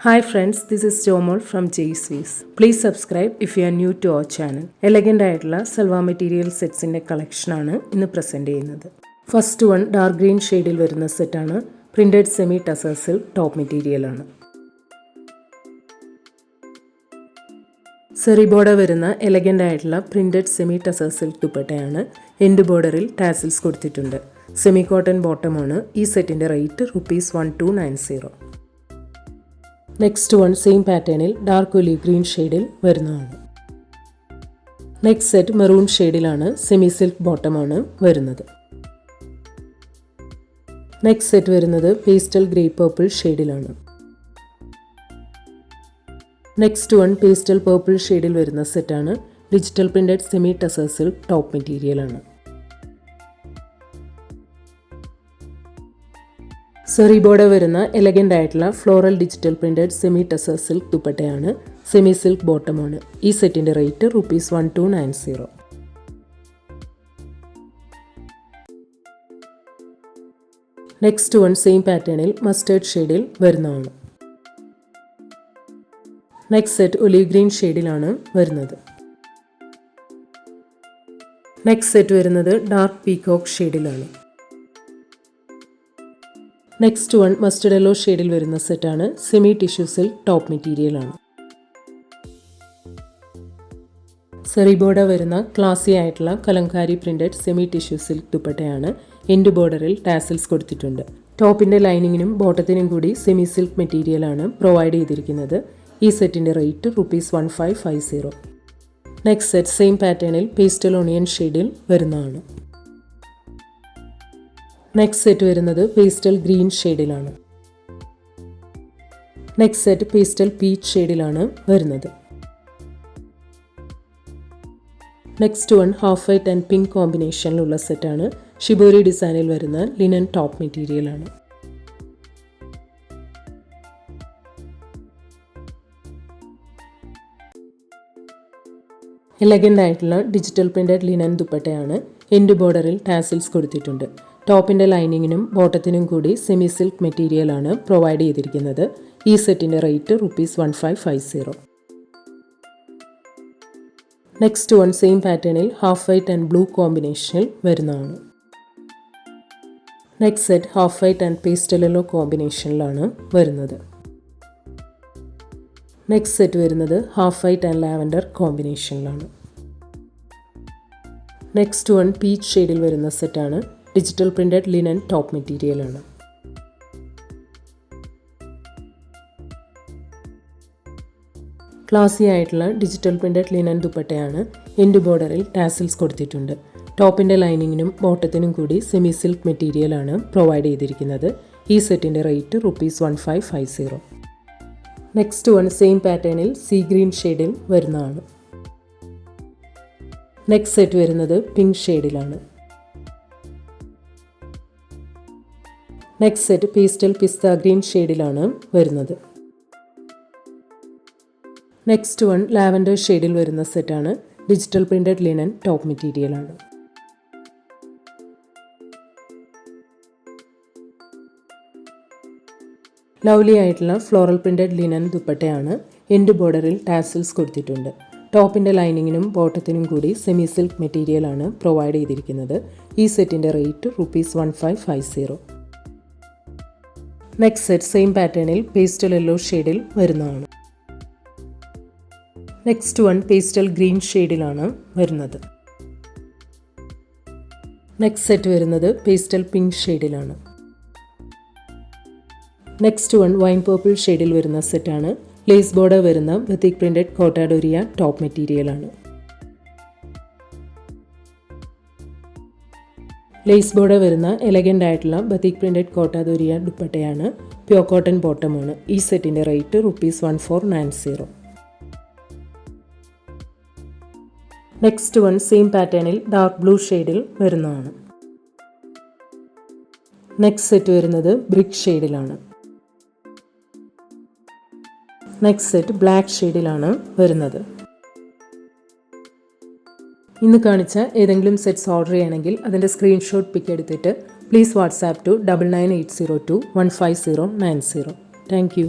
Hi friends, this is Jomol from JSWs. Please subscribe if you are new to our channel. Elegant ആയിട്ടുള്ള salwar material സെറ്റ്സിൻ്റെ കളക്ഷനാണ് ഇന്ന് present ചെയ്യുന്നത്. First one dark green ഷെയ്ഡിൽ വരുന്ന സെറ്റാണ്. Printed semi ടസേഴ്സിൽ top മെറ്റീരിയലാണ്. സെറി ബോർഡർ വരുന്ന എലഗൻ്റ് ആയിട്ടുള്ള പ്രിൻറ്റഡ് സെമി ടസേഴ്സിൽ ദുപ്പട്ടയാണ്. എൻഡ് ബോർഡറിൽ ടാസിൽസ് കൊടുത്തിട്ടുണ്ട്. സെമി കോട്ടൺ ബോട്ടമാണ്. ഈ സെറ്റിൻ്റെ റേറ്റ് ₹1290. നെക്സ്റ്റ് വൺ സെയിം പാറ്റേണിൽ ഡാർക്ക് ഒലീവ് ഗ്രീൻ ഷെയ്ഡിൽ വരുന്നതാണ്. നെക്സ്റ്റ് സെറ്റ് മെറൂൺ ഷെയ്ഡിലാണ്. സെമി സിൽക്ക് ബോട്ടമാണ് വരുന്നത്. നെക്സ്റ്റ് സെറ്റ് വരുന്നത് പേസ്റ്റൽ ഗ്രേ പർപ്പിൾ ഷെയ്ഡിലാണ്. നെക്സ്റ്റ് വൺ പേസ്റ്റൽ പർപ്പിൾ ഷെയ്ഡിൽ വരുന്ന സെറ്റാണ്. ഡിജിറ്റൽ പ്രിൻറ്റഡ് സെമി ടസേഴ്സിൽ ടോപ്പ് മെറ്റീരിയലാണ്. സെറി ബോർഡർ വരുന്ന എലഗൻ്റ് ആയിട്ടുള്ള floral digital printed semi tussar silk ദുപ്പട്ടയാണ്. സെമി സിൽക്ക് ബോട്ടമാണ്. ഈ സെറ്റിൻ്റെ റേറ്റ് ₹1290. നെക്സ്റ്റ് വൺ സെയിം പാറ്റേണിൽ മസ്റ്റേർഡ് ഷെയ്ഡിൽ വരുന്നതാണ്. നെക്സ്റ്റ് സെറ്റ് ഒലീവ് ഗ്രീൻ ഷെയ്ഡിലാണ് വരുന്നത്. നെക്സ്റ്റ് സെറ്റ് വരുന്നത് ഡാർക്ക് പീകോക്ക് ഷെയ്ഡിലാണ്. നെക്സ്റ്റ് വൺ മസ്റ്റർഡ് യെല്ലോ ഷെയ്ഡിൽ വരുന്ന സെറ്റാണ്. സെമി ടിഷ്യൂ സിൽക്ക് ടോപ്പ് മെറ്റീരിയലാണ്. സെറി ബോർഡർ വരുന്ന ക്ലാസി ആയിട്ടുള്ള Kalamkari printed semi tissue silk ദുപ്പട്ടയാണ്. എൻഡ് ബോർഡറിൽ ടാസിൽസ് കൊടുത്തിട്ടുണ്ട്. ടോപ്പിൻ്റെ ലൈനിങ്ങിനും ബോട്ടത്തിനും കൂടി സെമി സിൽക്ക് മെറ്റീരിയലാണ് പ്രൊവൈഡ് ചെയ്തിരിക്കുന്നത്. ഈ സെറ്റിൻ്റെ റേറ്റ് ₹1550. നെക്സ്റ്റ് സെറ്റ് സെയിം പാറ്റേണിൽ പേസ്റ്റൽ ഓണിയൻ ഷെയ്ഡിൽ വരുന്നതാണ്. നെക്സ്റ്റ് സെറ്റ് വരുന്നത് പേസ്റ്റൽ ഗ്രീൻ ഷെയ്ഡിലാണ്. നെക്സ്റ്റ് സെറ്റ് പേസ്റ്റൽ പീച്ച് ഷെയ്ഡിലാണ് വരുന്നത്. Next one half white and pink കോമ്പിനേഷനിലുള്ള സെറ്റാണ്. ഷിബോരി ഡിസൈനിൽ വരുന്ന ലിനൻ ടോപ്പ് മെറ്റീരിയലാണ്. എലഗൻ്റ് ആയിട്ടുള്ള ഡിജിറ്റൽ പ്രിൻറ്റഡ് ലിനൻ ദുപ്പട്ടയാണ്. എൻഡ് ബോർഡറിൽ ടാസിൽസ് കൊടുത്തിട്ടുണ്ട്. ടോപ്പിൻ്റെ ലൈനിങ്ങിനും ബോട്ടത്തിനും കൂടി സെമി സിൽക്ക് മെറ്റീരിയലാണ് പ്രൊവൈഡ് ചെയ്തിരിക്കുന്നത്. ഈ സെറ്റിൻ്റെ റേറ്റ് ₹1550. നെക്സ്റ്റ് വൺ സെയിം പാറ്റേണിൽ ഹാഫ് വൈറ്റ് ആൻഡ് ബ്ലൂ കോമ്പിനേഷനിൽ വരുന്നതാണ്. Next set half white and pastel yellow കോമ്പിനേഷനിലാണ് വരുന്നത്. നെക്സ്റ്റ് സെറ്റ് വരുന്നത് ഹാഫ് വൈറ്റ് ആൻഡ് ലാവൻഡർ കോമ്പിനേഷനിലാണ്. നെക്സ്റ്റ് വൺ പീച്ച് ഷെയ്ഡിൽ വരുന്ന സെറ്റാണ്. ഡിജിറ്റൽ പ്രിൻറ്റഡ് ലിനൻ ടോപ്പ് മെറ്റീരിയലാണ്. ക്ലാസി ആയിട്ടുള്ള ഡിജിറ്റൽ പ്രിൻറ്റഡ് ലിനൻ ദുപ്പട്ടയാണ്. എൻഡ് ബോർഡറിൽ ടാസിൽസ് കൊടുത്തിട്ടുണ്ട്. ടോപ്പിൻ്റെ ലൈനിങ്ങിനും ബോട്ടത്തിനും കൂടി സെമി സിൽക്ക് മെറ്റീരിയലാണ് പ്രൊവൈഡ് ചെയ്തിരിക്കുന്നത്. ഈ സെറ്റിൻ്റെ റേറ്റ് ₹1550. നെക്സ്റ്റ് വൺ സെയിം പാറ്റേണിൽ സീ ഗ്രീൻ ഷെയ്ഡിൽ വരുന്നതാണ്. നെക്സ്റ്റ് സെറ്റ് വരുന്നത് പിങ്ക് ഷെയ്ഡിലാണ്. നെക്സ്റ്റ് സെറ്റ് പേസ്റ്റൽ പിസ്ത ഗ്രീൻ ഷെയ്ഡിലാണ് വരുന്നത്. നെക്സ്റ്റ് വൺ ലാവൻഡർ ഷെയ്ഡിൽ വരുന്ന സെറ്റാണ്. ഡിജിറ്റൽ പ്രിൻറ്റഡ് ലിനൻ ടോപ്പ് മെറ്റീരിയലാണ്. ലവ്ലി ആയിട്ടുള്ള ഫ്ലോറൽ പ്രിൻറ്റഡ് ലിനൻ ദുപ്പട്ടയാണ്. എൻഡ് ബോർഡറിൽ ടാസിൽസ് കൊടുത്തിട്ടുണ്ട്. ടോപ്പിൻ്റെ ലൈനിങ്ങിനും ബോട്ടത്തിനും കൂടി സെമി സിൽക്ക് മെറ്റീരിയലാണ് പ്രൊവൈഡ് ചെയ്തിരിക്കുന്നത്. ഈ സെറ്റിൻ്റെ റേറ്റ് ₹1550. നെക്സ്റ്റ് സെറ്റ് സെയിം പാറ്റേണിൽ പേസ്റ്റൽ യെല്ലോ ഷെയ്ഡിൽ വരുന്നതാണ്. നെക്സ്റ്റ് വൺ പേസ്റ്റൽ ഗ്രീൻ ഷെയ്ഡിലാണ് വരുന്നത്. നെക്സ്റ്റ് സെറ്റ് വരുന്നത് പേസ്റ്റൽ പിങ്ക് ഷെയ്ഡിലാണ്. നെക്സ്റ്റ് വൺ വൈൻ പർപ്പിൾ ഷെയ്ഡിൽ വരുന്ന സെറ്റാണ്. ലേസ് ബോർഡർ വരുന്ന ബത്തിക് പ്രിൻറ്റഡ് കോട്ടാഡോരിയ ടോപ്പ് മെറ്റീരിയലാണ്. ലേസ് ബോർഡർ വരുന്ന എലഗൻ്റ് ആയിട്ടുള്ള ബത്തിക് പ്രിൻറ്റഡ് കോട്ടാദോരിയ ദുപ്പട്ടയാണ്. പ്യോർ കോട്ടൺ ബോട്ടമാണ്. ഈ സെറ്റിൻ്റെ റേറ്റ് ₹1490. നെക്സ്റ്റ് വൺ സെയിം പാറ്റേണിൽ ഡാർക്ക് ബ്ലൂ ഷെയ്ഡിൽ വരുന്നതാണ്. നെക്സ്റ്റ് സെറ്റ് വരുന്നത് ബ്രിക്ക് ഷെയ്ഡിലാണ്. നെക്സ്റ്റ് സെറ്റ് ബ്ലാക്ക് ഷെയ്ഡിലാണ് വരുന്നത്. ഇന്ന് കാണിച്ച ഏതെങ്കിലും സെറ്റ്സ് ഓർഡർ ചെയ്യണമെങ്കിൽ അതിൻ്റെ സ്ക്രീൻഷോട്ട് പിക്ക് എടുത്തിട്ട് please WhatsApp to 9980215090. Thank U.